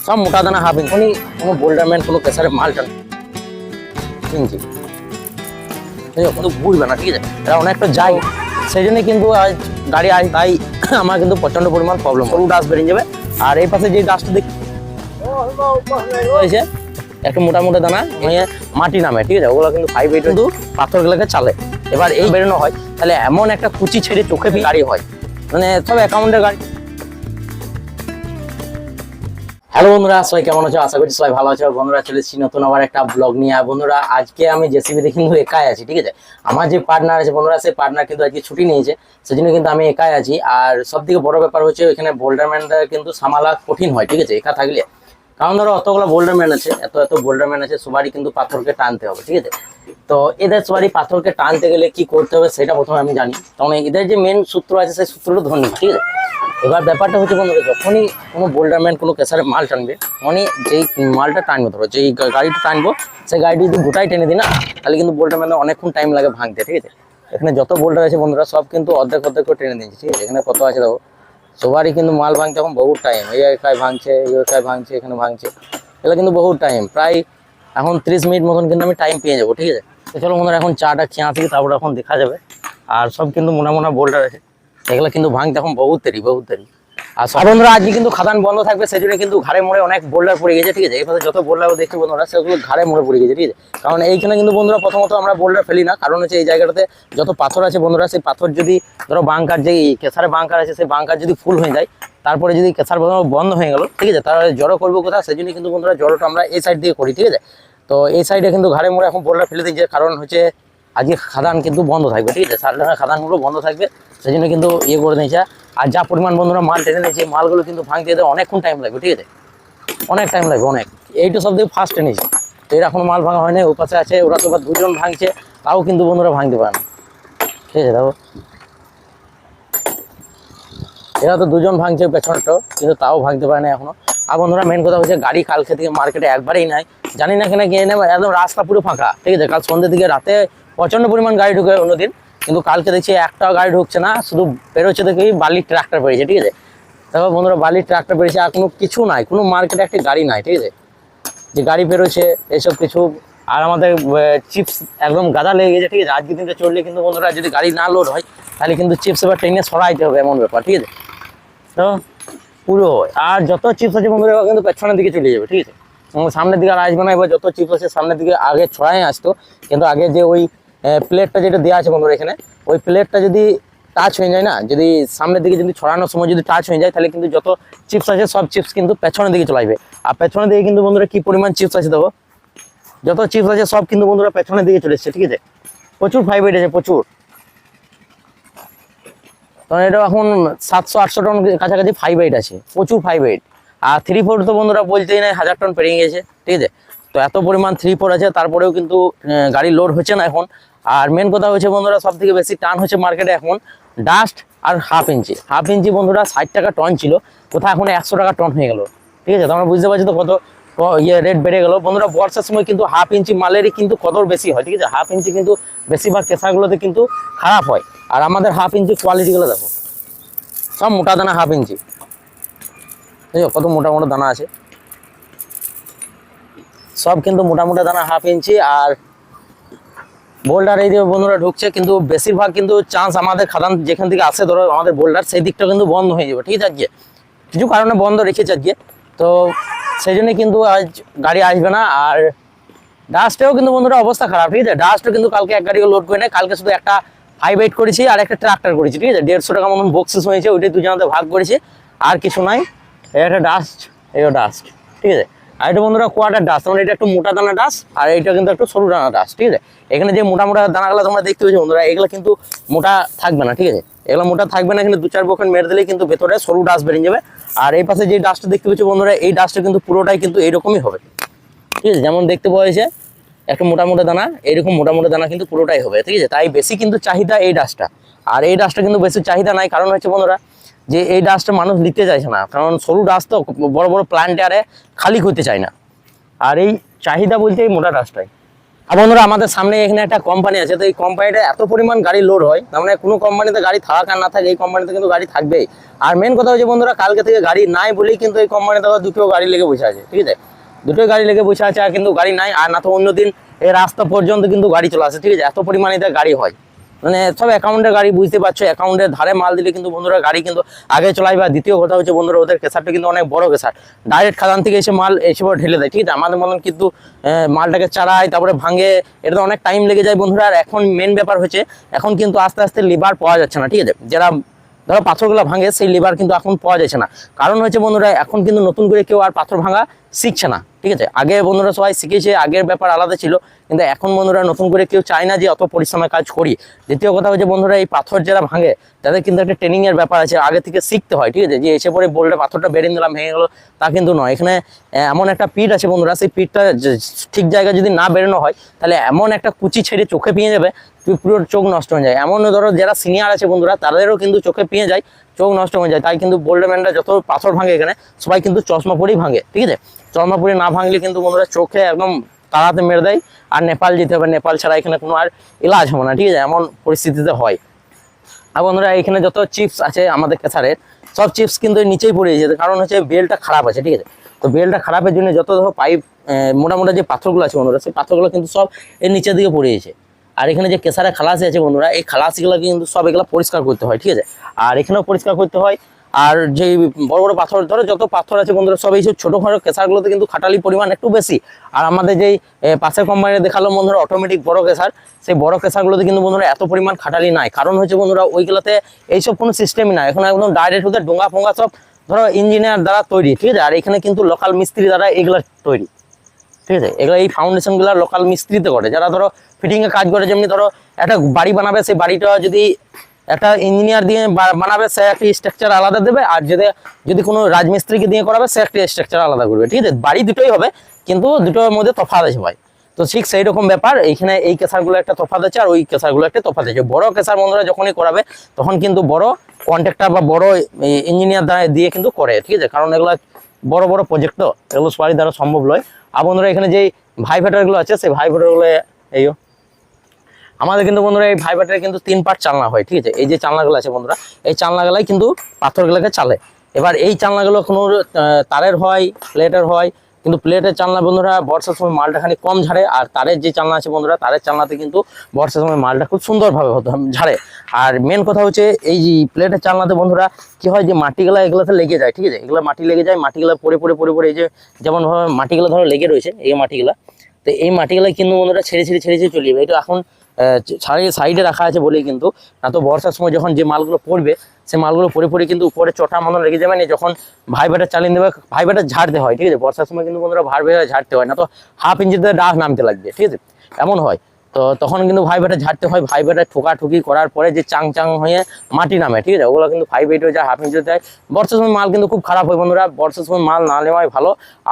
সব মোটা দানা হাফ ইঞ্চি, কোনো বোল্ডারম্যান কোনো প্রেসারে মাল টান ইঞ্চি কিন্তু বুঝবে না, ঠিক আছে। এরা অনেকটা যাই, সেই জন্যই কিন্তু আজ গাড়ি আজ তাই আমার কিন্তু প্রচন্ড পরিমাণ প্রবলেম, সরু ডাস্ট বেরিয়ে যাবে। আর এই পাশে যে ডাস্ট হয়েছে একটু মোটা মোটা দানা মাটি নামে, ঠিক আছে, ওগুলো কিন্তু 5-8 কিন্তু পাথরগুলোকে চালে। এবার এই বেরোনো হয় তাহলে এমন একটা কুচি ছেড়ে চোখে গাড়ি হয়, মানে সব অ্যাকাউন্টের গাড়ি। হ্যালো বন্ধুরা, সবাই কেমন আছো? আশা করছি সবাই ভালো আছো। বন্ধুরা চলে এসেছি নতুন আবার একটা ব্লগ নিয়ে। বন্ধুরা আজকে আমি জেসিবিতে কিন্তু একাই আছি, ঠিক আছে। আমার যে পার্টনার আছে বন্ধুরা, সেই পার্টনার কিন্তু আজকে ছুটি নিয়েছে, সেজন্য কিন্তু আমি একাই আছি। আর সব থেকে বড় ব্যাপার হচ্ছে এখানে বোল্ডারম্যানটা কিন্তু সামালা কঠিন হয়, ঠিক আছে, একা থাকলে। কারণ ধরো অতগুলো বোল্ডারম্যান আছে, এত বোল্ডারম্যান আছে, সবারই কিন্তু পাথরকে টানতে হবে, ঠিক আছে। তো এদের সবারই পাথরকে টানতে গেলে কি করতে হবে সেটা প্রথমে আমি জানি, তখন এদের যে মেন সূত্র আছে সেই সূত্রটা ধরে নিই, ঠিক আছে। এবার ব্যাপারটা হচ্ছে বন্ধুরা, যখনই কোনো বোল্ডারম্যান কোনো কেসারে মাল টানবে, মানে যেই মালটা টানবো, ধরো যেই গাড়িটা টানবো সেই গাড়িটি যদি গোটাই টেনে দিই না, তাহলে কিন্তু বোল্ডারম্যানের অনেকক্ষণ টাইম লাগে ভাঙতে, ঠিক আছে। এখানে যত বোল্ডার আছে বন্ধুরা সব কিন্তু অর্ধেক অর্ধেক করে টেনে দিয়েছে, ঠিক আছে। এখানে কত আছে দেখো, সবারই কিন্তু মাল ভাঙতে এখন বহুত টাইম, এই একায় ভাঙছে, এই একায় ভাঙছে, এখানে ভাঙছে, এগুলো কিন্তু বহুত টাইম, প্রায় এখন 30 মিনিট মতন কিন্তু আমি টাইম পেয়ে যাবো, ঠিক আছে। তো চলো বন্ধুরা এখন চাটা খেয়ে আসি, তারপর এখন দেখা যাবে। আর সব কিন্তু মোটা মোটা বোল্ডার আছে, এগুলো কিন্তু ভাঙতে এখন বহুত দেরি। আর বন্ধুরা আজকে কিন্তু খাদান বন্ধ থাকবে, সেই জন্য কিন্তু ঘাড়ে মোড়ে অনেক বোল্ডার পড়ে গেছে, ঠিক আছে। এই পাশে যত বোল্ডার দেখছি বন্ধুরা সেগুলো ঘাড়ে মোড়ে পড়ে গেছে, ঠিক আছে। কারণ এইখানে কিন্তু বন্ধুরা প্রথমত আমরা বোল্ডার ফেলি না, কারণ হচ্ছে এই জায়গাটাতে যত পাথর আছে বন্ধুরা, সেই পাথর যদি ধরো বাংকার যে কেসারে বাংকার আছে, সেই বাংকার যদি ফুল হয়ে যায়, তারপরে যদি কেসার বন্ধ হয়ে গেল, ঠিক আছে, তাহলে জড়ো করবো কোথাও, সেই জন্য কিন্তু বন্ধুরা জড়োটা আমরা এই সাইড দিয়ে করি, ঠিক আছে। তো এই সাইডে কিন্তু ঘাড়ে মোড়ে এখন বোল্ডার ফেলে দিয়েছে, কারণ হচ্ছে আজকে খাদান কিন্তু বন্ধ থাকবে, ঠিক আছে। সারডাঙ্গা খাদানগুলো বন্ধ থাকবে, সেই জন্য কিন্তু ইয়ে করে দিয়েছে। আর যা পরিমাণ বন্ধুরা মাল টেনে নিয়েছে, মালগুলো কিন্তু ভাঙতে যেতে অনেকক্ষণ টাইম লাগবে, ঠিক আছে, অনেক টাইম লাগবে, অনেক। এইটা সব থেকে ফার্স্ট টেনেছে, তো এর এখন মাল ভাঙা হয় না। ও পাশে আছে, ওরা তো দুজন ভাঙছে, তাও কিন্তু বন্ধুরা ভাঙতে পারে না, ঠিক আছে। দেখো এরা তো দুজন ভাঙছে পেছনটাও, কিন্তু তাও ভাঙতে পারে না এখনো। আর বন্ধুরা মেন কথা হচ্ছে গাড়ি কালকে থেকে মার্কেটে একবারেই নাই, জানি না কেন গিয়ে নেবে, একদম রাস্তা পুরো ফাঁকা, ঠিক আছে। কাল সন্ধ্যের দিকে রাতে প্রচণ্ড পরিমাণ গাড়ি ঢুকে অন্যদিন, কিন্তু কালকে দেখছি একটাও গাড়ি ঢুকছে না, শুধু বেরোচ্ছে দেখি বালির ট্রাক্টর বেরিয়েছে, ঠিক আছে। তারপর বন্ধুরা বালির ট্রাক্টর বেরিয়েছে, আর কোনো কিছু নাই, কোনো মার্কেটে একটি গাড়ি নাই, ঠিক আছে, যে গাড়ি বেরোচ্ছে এইসব কিছু। আর আমাদের চিপস একদম গাদা লেগে গেছে, ঠিক আছে। আজকে দিনটা চললে কিন্তু বন্ধুরা যদি গাড়ি না লোড হয়, তাহলে কিন্তু চিপস এবার ট্রেনে সরাইতে হবে, এমন ব্যাপার, ঠিক আছে। তো পুরো আর যত চিপস আছে বন্ধুরা এবার কিন্তু পেছনের দিকে চলে যাবে, ঠিক আছে, সামনের দিকে আর আসবে না। এবার যত চিপস আছে সামনের দিকে আগে ছড়াই আসতো, কিন্তু আগে যে ওই প্লেটটা যেটা দেওয়া আছে বন্ধুরা এখানে, ওই প্লেটটা যদি টাচ হয়ে যায় না, যদি সামনের দিকে যদি ছড়ানোর সময় যদি টাচ হয়ে যায়, তাহলে কিন্তু যত চিপস আছে সব চিপস কিন্তু পেছনের দিকে চলে আসবে। আর পেছনের দিকে কিন্তু বন্ধুরা কি পরিমাণ চিপস আছে দেখো, যত চিপস আছে সব কিন্তু বন্ধুরা পেছনের দিকে চলে এসছে, ঠিক আছে। প্রচুর 5-8 আছে, প্রচুর। কারণ এটা এখন 700-800 টন কাছাকাছি 5-8 আছে, প্রচুর 5-8। আর 3-4 তো বন্ধুরা বলতেই নাই, 1000 টন পেরিয়ে গেছে, ঠিক আছে। তো এত পরিমাণ 3-4 আছে, তারপরেও কিন্তু গাড়ি লোড হচ্ছে না এখন। আর মেন কথা হচ্ছে বন্ধুরা সব থেকে বেশি টান হচ্ছে মার্কেটে এখন ডাস্ট আর হাফ ইঞ্চি বন্ধুরা 60 টাকা টন ছিল, কোথাও এখন 100 টাকা টন হয়ে গেল, ঠিক আছে। তোমরা বুঝতে পারছো তো কত রেট বেড়ে গেল বন্ধুরা। বর্ষার সময় কিন্তু হাফ ইঞ্চি মালেরই কিন্তু কদর বেশি হয়, ঠিক আছে। হাফ ইঞ্চি কিন্তু বেশিরভাগ কেসারগুলোতে কিন্তু খারাপ হয়। আর আমাদের হাফ ইঞ্চি কোয়ালিটিগুলো দেখো, সব মোটা দানা হাফ ইঞ্চি, ঠিক আছে, কত মোটা মোটা দানা আছে, সব কিন্তু মোটা মোটা দানা হাফ ইঞ্চি। আর বোল্ডার এই যে বন্ধুরা ঢুকছে, কিন্তু বেশিরভাগ কিন্তু চান্স আমাদের খাদান যেখান থেকে আসে ধরো আমাদের বোল্ডার, সেই দিকটা কিন্তু বন্ধ হয়ে যাবে, ঠিক আছে। আজকে কিছু কারণে বন্ধ রেখেছে আজকে, তো সেই জন্য কিন্তু আজ গাড়ি আসবে না। আর ডাস্টেও কিন্তু বন্ধুরা অবস্থা খারাপ, ঠিক আছে। ডাস্টও কিন্তু কালকে এক গাড়িও লোড করে নেয়, কালকে শুধু একটা 5-8 করেছি আর একটা ট্রাক্টর করেছি, ঠিক আছে। 150 টাকা মতন বক্সিস হয়েছে, ওইটাই দুজনাতে ভাগ করেছি, আর কিছু নাই। এটা ডাস্ট, এটা ডাস্ট, ঠিক আছে। আর এটা বন্ধুরা কোয়ার্টার ডাস্ট, মানে এটা একটু মোটা দানা ডাস্ট, আর এটা কিন্তু একটু সরু দানা ডাস্ট, ঠিক আছে। এখানে যে মোটা মোটা দানাগুলো তোমরা দেখতে পেয়েছো বন্ধুরা, এগুলো কিন্তু মোটা থাকবে না, ঠিক আছে, এগুলো মোটা থাকবে না, কিন্তু 2-4 বকন মেরে দিলেই কিন্তু ভেতরে সরু ডাস্ট বেরিয়ে যাবে। আর এই পাশে যে ডাস্টটা দেখতে পেয়েছো বন্ধুরা, এই ডাস্টটা কিন্তু পুরোটাই কিন্তু এইরকমই হবে, ঠিক আছে। যেমন দেখতে পাওয়া যাচ্ছে একটা মোটা মোটা দানা, এইরকম মোটা মোটা দানা কিন্তু পুরোটাই হবে, ঠিক আছে। তাই বেশি কিন্তু চাহিদা এই ডাস্টটা। আর এই ডাস্টটা কিন্তু বেশি চাহিদা নাই, কারণ হচ্ছে বন্ধুরা যে এই ডাস্টটা মানুষ নিতে চাইছে না, কারণ সরু ডাস্ট তো বড় বড় প্ল্যান্টে আরে খালি করতে চায় না। আর এই চাহিদা বলতে এই মোটা ডাস্টটাই, আর বন্ধুরা আমাদের সামনে এখানে একটা কোম্পানি আছে, তো এই কোম্পানিটা এত পরিমাণ গাড়ি লোড হয়, তার মানে কোনো কোম্পানিতে গাড়ি থাক আর না থাকে এই কোম্পানিতে কিন্তু গাড়ি থাকবেই। আর মেন কথা হচ্ছে বন্ধুরা কালকে থেকে গাড়ি নাই বলেই কিন্তু এই কোম্পানিতে দুটো গাড়ি লেগে বসে আছে, ঠিক আছে, দুটোই গাড়ি লেগে বসে আছে, আর কিন্তু গাড়ি নাই। আর না তো অন্যদিন এই রাস্তা পর্যন্ত কিন্তু গাড়ি চলে আসে, ঠিক আছে, এত পরিমাণে গাড়ি হয়, মানে সব অ্যাকাউন্টের গাড়ি, বুঝতে পারছো, অ্যাকাউন্টের ধারে মাল দিলে কিন্তু বন্ধুরা গাড়ি কিন্তু আগে চলাই। বা দ্বিতীয় কথা হচ্ছে বন্ধুরা ওদের কেসারটা কিন্তু অনেক বড় কেসার, ডাইরেক্ট খাদান থেকে এসে মাল এসে ঢেলে দেয়, ঠিক আছে, আমাদের মতন কিন্তু মালটাকে চাড়ায় তারপরে ভাঙে, এটা অনেক টাইম লেগে যায় বন্ধুরা। আর এখন মেন ব্যাপার হচ্ছে এখন কিন্তু আস্তে আস্তে লিভার পাওয়া যাচ্ছে না, ঠিক আছে, যারা ধরো পাথরগুলো ভাঙে সেই লিভার কিন্তু এখন পাওয়া যাচ্ছে না। কারণ হচ্ছে বন্ধুরা এখন কিন্তু নতুন করে কেউ আর পাথর ভাঙা শিখছে না, ঠিক আছে, আগে বন্ধুরা সবাই শিখেছে, আগের ব্যাপার আলাদা ছিল, কিন্তু এখন বন্ধুরা নতুন করে কেউ চায় না যে অত পরিশ্রমের কাজ করি। দ্বিতীয় কথা হচ্ছে বন্ধুরা এই পাথর যারা ভাঙে তাদের কিন্তু একটা ট্রেনিং এর ব্যাপার আছে, আগে থেকে শিখতে হয়, ঠিক আছে, যে এসে পরে বললে পাথরটা বেরিয়ে দিলাম ভেঙে গেলো তা কিন্তু নয়। এখানে এমন একটা পিঠ আছে বন্ধুরা, সেই পিঠটা ঠিক জায়গায় যদি না বেরোনো হয় তাহলে এমন একটা কুচি ছেড়ে চোখে পেয়ে যাবে, পুরো চোখ নষ্ট হয়ে যায়। এমন ধরো যারা সিনিয়র আছে বন্ধুরা তাদেরও কিন্তু চোখে পেয়ে যায়, চোখ নষ্ট হয়ে যায়। তাই কিন্তু বোল্ডারম্যানরা যত পাথর ভাঙে এখানে সবাই কিন্তু চশমা পরেই ভাঙে, ঠিক আছে, চশমা পরে না ভাঙলে কিন্তু বন্ধুরা চোখে একদম তাড়াতে মেরে দেয়। আর নেপাল যেতে হবে, নেপাল ছাড়া এখানে কোনো আর ইলাজ হবে না, ঠিক আছে, এমন পরিস্থিতিতে হয়। আর বন্ধুরা এখানে যত চিপস আছে আমাদের কেসারের সব চিপস কিন্তু নিচেই পড়ে যেতে, কারণ হচ্ছে বেলটা খারাপ আছে, ঠিক আছে, তো বেলটা খারাপের জন্য যত ধরো পাইপ মোটামুটি যে পাথরগুলো আছে বন্ধুরা সেই পাথরগুলো কিন্তু সব এর নিচের দিকে পড়ে গেছে। আর এখানে যে কেসারের খালাসি আছে বন্ধুরা এই খালাসিগুলোকে কিন্তু সব এগুলো পরিষ্কার করতে হয়, ঠিক আছে, আর এখানেও পরিষ্কার করতে হয়। আর যে বড় বড় পাথর ধরো যত পাথর আছে বন্ধুরা সব এইসব ছোটোখাটো কেসারগুলোতে কিন্তু খাটালি পরিমাণ একটু বেশি। আর আমাদের যেই পাশের কোম্পানিতে দেখালো বন্ধুরা অটোমেটিক বড় কেসার, সেই বড় কেসারগুলোতে কিন্তু বন্ধুরা এত পরিমাণ খাটালি নাই, কারণ হচ্ছে বন্ধুরা ওইগুলোতে এইসব কোনো সিস্টেমই নাই, এখন একদম ডাইরেক্ট ওদের ডোঙা ফোঙা সব ধরো ইঞ্জিনিয়ার দ্বারা তৈরি, ঠিক আছে, আর এখানে কিন্তু লোকাল মিস্ত্রি দ্বারা এগুলো তৈরি, ঠিক আছে, এগুলো এই ফাউন্ডেশনগুলো লোকাল মিস্ত্রিতে করে, যারা ধরো ফিটিংয়ে কাজ করে। যেমনি ধরো একটা বাড়ি বানাবে, সেই বাড়িটা যদি একটা ইঞ্জিনিয়ার দিয়ে বানাবে সে একটা স্ট্রাকচার আলাদা দেবে, আর যদি কোনো রাজমিস্ত্রিকে দিয়ে করাবে সে একটা স্ট্রাকচার আলাদা করবে, ঠিক আছে, বাড়ি দুটোই হবে কিন্তু দুটোর মধ্যে তফাৎ আছে ভাই। তো ঠিক সেই রকম ব্যাপার এইখানে এই কেসারগুলো একটা তফাৎ আছে আর ওই কেসারগুলো একটা তফাৎ আছে। বড় কেসার বন্ধুরা যখনই করাবে তখন কিন্তু বড় কন্ট্রাক্টর বা বড় ইঞ্জিনিয়ার দ্বারা দিয়ে কিন্তু করে, ঠিক আছে, কারণ এগুলো বড় বড় প্রজেক্ট, তো এগুলো সবারই দ্বারা সম্ভব নয়। আর বন্ধুরা এখানে যেই ভাইব্রেটরগুলো আছে সেই ভাইব্রেটরগুলো এইও আমাদের কিন্তু বন্ধুরা এই ভাইব্রেটরে কিন্তু 3 পার্ট চালনা হয়, ঠিক আছে, এই যে চালনাগুলো আছে বন্ধুরা এই চালনাগুলাই কিন্তু পাথরগুলোকে চালে। এবার এই চালনাগুলো কোনো তারের হয়, প্লেটের হয়, কিন্তু প্লেটের চালনা বন্ধুরা বর্ষার সময় মালটা খানি কম ঝাড়ে, আর তারের যে চালনা আছে বন্ধুরা তারের চালনাতে কিন্তু বর্ষার সময় মালটা খুব সুন্দরভাবে ঝাড়ে। আর মেন কথা হচ্ছে এই যে প্লেটের চালনাতে বন্ধুরা কি হয় যে মাটিগুলা এগুলোতে লেগে যায়, ঠিক আছে, এগুলো মাটি লেগে যায়, মাটিগুলো পরে পরে পরে পরে এই যে যেমনভাবে মাটিগুলো ধরো লেগে রয়েছে এই মাটিগুলা, তো এই মাটিগুলো কিন্তু বন্ধুরা ছেড়ে ছেড়ে ছেড়ে ছেড়ে চলে যাবে। এটা এখন সাইডে রাখা আছে বলেই কিন্তু, না তো বর্ষার সময় যখন যে মালগুলো পড়বে সেই মালগুলো পরে পরে কিন্তু উপরে চটা মতন লেগে যাবে না, যখন ভাইব্রেটার চালিয়ে দেবে ভাইব্রেটার ঝাড়তে হয়, ঠিক আছে, বর্ষার সময় কিন্তু বন্ধুরা ভাইব্রেটার ঝাড়তে হয়, না তো হাফ ইঞ্চিতে ডাক নামতে লাগবে, ঠিক আছে, এমন হয়। তো তখন কিন্তু ভাইব্রেটার ঝাড়তে হয়, ভাইব্রেটার ঠোকাঠুকি করার পরে যে চাং চাং হয়ে মাটি নামে, ঠিক আছে, ওগুলো কিন্তু 5 8 হয়ে যায়, হাফ ইঞ্চিতে যায়। বর্ষার সময় মাল কিন্তু খুব খারাপ হয় বন্ধুরা, বর্ষার সময় মাল না নেওয়াই ভালো।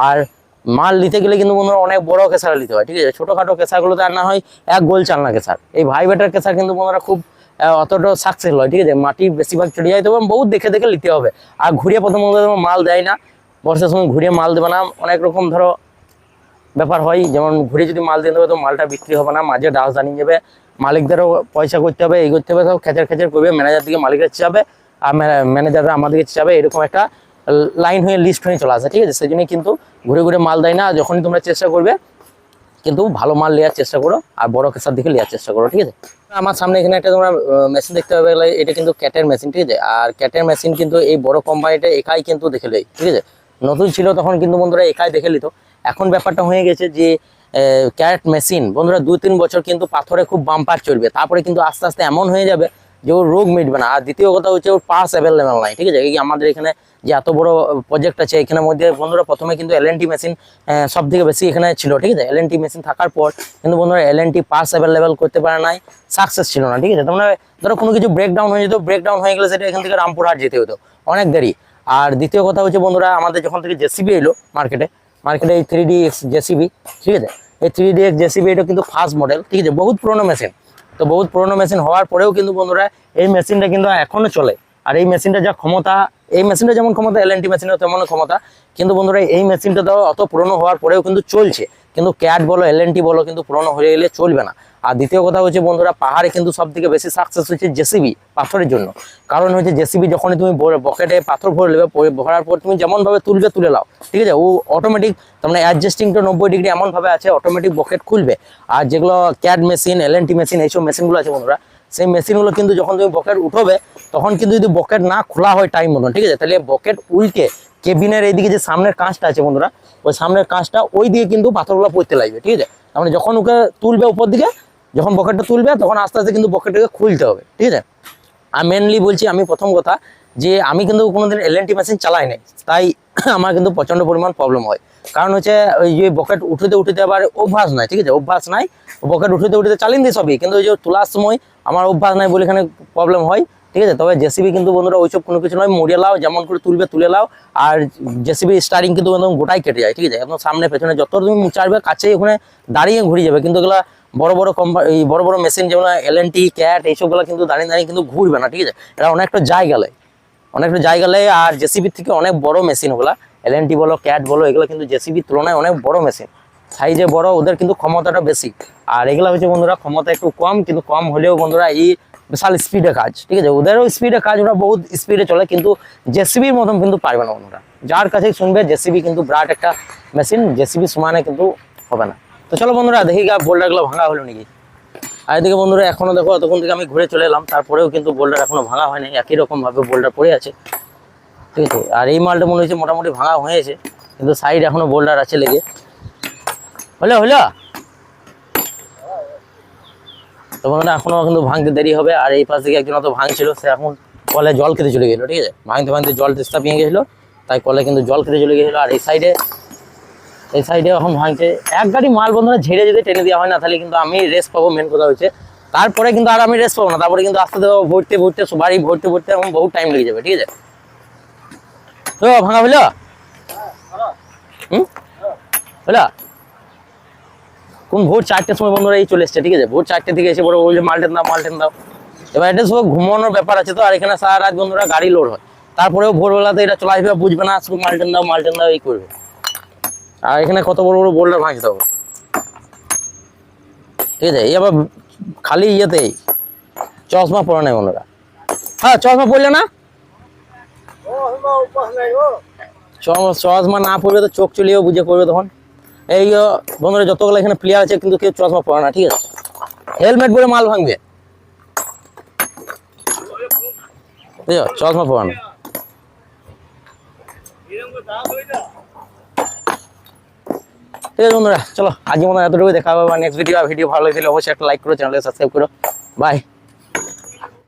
আর মাল নিতে গেলে কিন্তু বন্ধুরা অনেক বড় কেসার নিতে হয়, ঠিক আছে, ছোটোখাটো কেসারগুলোতে আর না হয় এক গোল চালনা কেসার। এই ভাইব্রেটার কেসার কিন্তু বন্ধুরা খুব অতটা সাকসেস হয়, ঠিক আছে, মাটি বেশিরভাগ চলে যায়, তবে বহুত দেখে দেখে নিতে হবে। আর ঘুরিয়ে প্রথমত মাল দেয় না, বর্ষার সময় ঘুরিয়ে মাল দেবে না, অনেক রকম ধরো ব্যাপার হয়, যেমন ঘুরিয়ে যদি মাল দিয়ে দেবে তো মালটা বিক্রি হবে না, মাঝে ডাস জানিয়ে যাবে, মালিকদেরও পয়সা করতে হবে, এই করতে হবে, সব খেচার খেচার করবে, ম্যানেজার দিকে মালিকের চাবে আর ম্যানেজাররা আমাদেরকে চাবে, এরকম একটা লাইন হয়ে লিস্ট হয়ে চলে আসে, ঠিক আছে, সেই জন্যই কিন্তু ঘুরে ঘুরে মাল দেয় না। যখনই তোমরা চেষ্টা করবে কিন্তু ভালো মাল নেওয়ার চেষ্টা করো আর বড় কেসার দিকে নেওয়ার চেষ্টা করো, ঠিক আছে। আমার সামনে এখানে একটা তোমরা মেশিন দেখতে পাবে, এটা কিন্তু ক্যাটের মেশিন, ঠিক আছে, আর ক্যাটের মেশিন কিন্তু এই বড় কোম্পানিটা একাই কিন্তু দেখে নেই, ঠিক আছে, নতুন ছিল তখন কিন্তু বন্ধুরা একাই দেখে নিত। এখন ব্যাপারটা হয়ে গেছে যে ক্যাট মেশিন বন্ধুরা 2-3 বছর কিন্তু পাথরে খুব বাম্পার চলবে, তারপরে কিন্তু আস্তে আস্তে এমন হয়ে যাবে যে ওর রোগ মিটবে না। আর দ্বিতীয় কথা হচ্ছে ওর পার্টস অ্যাভেলেবেল নাই, ঠিক আছে, এই আমাদের এখানে যে এত বড় প্রজেক্ট আছে এখানের মধ্যে বন্ধুরা প্রথমে কিন্তু এলএনটি মেশিন সব থেকে বেশি এখানে ছিল, ঠিক আছে, এলএনটি মেশিন থাকার পর কিন্তু বন্ধুরা এলএনটি পার্টস অ্যাভেলেবেল করতে পারে নাই, সাকসেস ছিল না, ঠিক আছে, তোমরা ধরো কোনো কিছু ব্রেকডাউন হয়ে যেত, ব্রেকডাউন হয়ে গেলে সেটা এখান থেকে রামপুরহাট যেতে হতো, অনেক দেরি। আর দ্বিতীয় কথা হচ্ছে বন্ধুরা আমাদের যখন থেকে জেসিবি এলো মার্কেটে এই 3DX জেসিবি, ঠিক আছে, এই 3DX জেসিবি এটা কিন্তু ফার্স্ট মডেল, ঠিক আছে, বহুত পুরোনো মেশিন, তো বহুত পুরোনো মেশিন হওয়ার পরেও কিন্তু বন্ধুরা এই মেশিনটা কিন্তু এখনো চলে। আর এই মেশিনটা যা ক্ষমতা, এই মেশিনটা যেমন ক্ষমতা এলএনটি মেশিনের তেমন ক্ষমতা, কিন্তু বন্ধুরা এই মেশিনটা তো অত পুরোনো হওয়ার পরেও কিন্তু চলছে, কিন্তু ক্যাট বলো এলএনটি বলো কিন্তু পুরনো হয়ে গেলে চলবে না। আর দ্বিতীয় কথা হচ্ছে বন্ধুরা, পাহাড়ে কিন্তু সব থেকে বেশি সাকসেস হচ্ছে জেসিবি পাথরের জন্য। কারণ হচ্ছে জেসিবি যখনই তুমি বকেটে পাথর ভরে নেবে, ভরার পর তুমি যেমনভাবে তুলবে তুলে নাও, ঠিক আছে, ও অটোমেটিক তার মানে অ্যাডজাস্টিং টু 90 ডিগ্রি এমনভাবে আছে, অটোমেটিক বকেট খুলবে। আর যেগুলো ক্যাট মেশিন এলএনটি মেশিন এইসব মেশিনগুলো আছে বন্ধুরা, সেই মেশিনগুলো কিন্তু যখন তুমি বকেট উঠবে তখন কিন্তু যদি বকেট না খোলা হয় টাইম মতন, ঠিক আছে, তাহলে বকেট উল্টে কেবিনের এইদিকে যে সামনের কাঁচটা আছে বন্ধুরা, ওই সামনের কাঁচটা ওই দিকে কিন্তু পাথরগুলো পড়তে লাগবে, ঠিক আছে। তার মানে যখন ওকে তুলবে উপর দিকে, যখন বকেটটা তুলবে তখন আস্তে আস্তে কিন্তু বকেটটাকে খুলতে হবে, ঠিক আছে। আর মেনলি বলছি আমি প্রথম কথা যে আমি কিন্তু কোনোদিন এলএনটি মেশিন চালাই নাই, তাই আমার কিন্তু প্রচণ্ড পরিমাণ প্রবলেম হয়। কারণ হচ্ছে ওই যে বকেট উঠতে উঠতে আবার অভ্যাস নাই, ঠিক আছে, অভ্যাস নাই, বকেট উঠতে উঠতে চালিয়ে দিই সবই, কিন্তু ওই যে তোলার সময় আমার অভ্যাস নাই বলে এখানে প্রবলেম হয়, ঠিক আছে। তবে জেসিবি কিন্তু বন্ধুরা ওইসব কোনো কিছু নয়, মুড়িয়ে লাও যেমন করে তুলবে তুলে লাও। আর জেসিবি স্টারিং কিন্তু একদম গোটাই কেটে যায়, ঠিক আছে, একদম সামনে পেছনে যত তুমি চাইবে কাছেই ওখানে দাঁড়িয়ে ঘুরে যাবে। কিন্তু এগুলো বড় বড় এই বড় বড় মেশিন যেমন এলএনটি ক্যাট এইসবগুলো কিন্তু দাঁড়িয়ে দাঁড়িয়ে কিন্তু ঘুরবে না, ঠিক আছে, এটা অনেকটা জায়গা নেয়, অনেকটা জায়গা নেয়। আর জেসিবির থেকে অনেক বড় মেশিন ওগুলা, এলএনটি বলো ক্যাট বলো, এগুলো কিন্তু জেসিবির তুলনায় অনেক বড় মেশিন, সাইজে বড়, ওদের কিন্তু ক্ষমতাটা বেশি। আর এগুলো হচ্ছে বন্ধুরা ক্ষমতা একটু কম, কিন্তু কম হলেও বন্ধুরা এই বিশাল স্পিডে কাজ, ঠিক আছে, ওদেরও স্পিডে কাজ, ওরা বহুত স্পিডে চলে, কিন্তু জেসিবির মতন কিন্তু পারবে না বন্ধুরা। যার কাছেই শুনবে জেসিবি কিন্তু বিরাট একটা মেশিন, জেসিবি সমানে কিন্তু হবে না। তো চলো বন্ধুরা দেখি গা বোল্ডারগুলো ভাঙা হলো নাকি। আর এদিকে বন্ধুরা এখনো দেখো তখন থেকে আমি ঘুরে চলে এলাম, তারপরেও কিন্তু বোল্ডার এখনো ভাঙা হয়নি, একই রকম ভাবে বোল্ডার পড়ে আছে, ঠিক আছে। আর এই মালটা মনে হচ্ছে মোটামুটি ভাঙা হয়েছে, কিন্তু সাইড এখনো বোল্ডার আছে লেগে। হলো হলো তো বন্ধুরা এখনো কিন্তু ভাঙতে দেরি হবে। আর এই পাশ থেকে একজন তো ভাঙছিল, সে এখন কলে জল খেতে চলে গেলো, ঠিক আছে, ভাঙতে ভাঙতে জল তেষ্টা পেয়ে গেছিলো, তাই কলে কিন্তু জল খেতে চলে গেছিলো। আর এই সাইডে এখন ভাঙছে। এক গাড়ি মাল বন্ধুরা ঝেড়ে যদি টেনে দেওয়া হয় না, তাহলে কিন্তু আমি রেস্ট পাবো, মেন কথা হচ্ছে। তারপরে কিন্তু আর আমি রেস্ট পাবো না, তারপরে কিন্তু আস্তে আস্তে ভরতে বাড়ি ভরতে এখন বহু টাইম লেগে যাবে, ঠিক আছে। তো ভাঙা হলো হলো কোন ভোর 4টের সময় বন্ধুরা এই চলে এসছে, ঠিক আছে, ভোর 4টে থেকে এসে বড় বলছে মালটেন দাও। এবার এটা সব ঘুমানোর ব্যাপার আছে তো, আর এখানে সারা রাত বন্ধুরা গাড়ি লোড হয়, তারপরেও ভোরবেলাতে এটা চলে আসবে, বুঝবে না, শুধু মালটেন দাও এই করবে। আর এখানে কত বড় বড় বোল্ডার ভাঙতে হবে, ঠিক আছে। এই আবার খালি ইয়েতেই চশমা পরে নাই বন্ধুরা, হ্যাঁ চশমা পড়লে না, চশমা না পড়বে তো চোখ চলিয়েও বুঝে করবে তখন। এই বন্ধুরা যতগুলো এখানে প্লেয়ার আছে কিন্তু কেউ চশমা পরে না, ঠিক আছে, হেলমেট পরে মাল ভাঙবে, বুঝছো, চশমা পরে না। ঠিক আছে বন্ধুরা, চলো আজকে মনে হয় এতটুকু, দেখা হবে নেক্সট ভিডিও। ভালো লাগলে অবশ্যই একটা লাইক করো, চ্যানেলকে সাবস্ক্রাইব করো, বাই।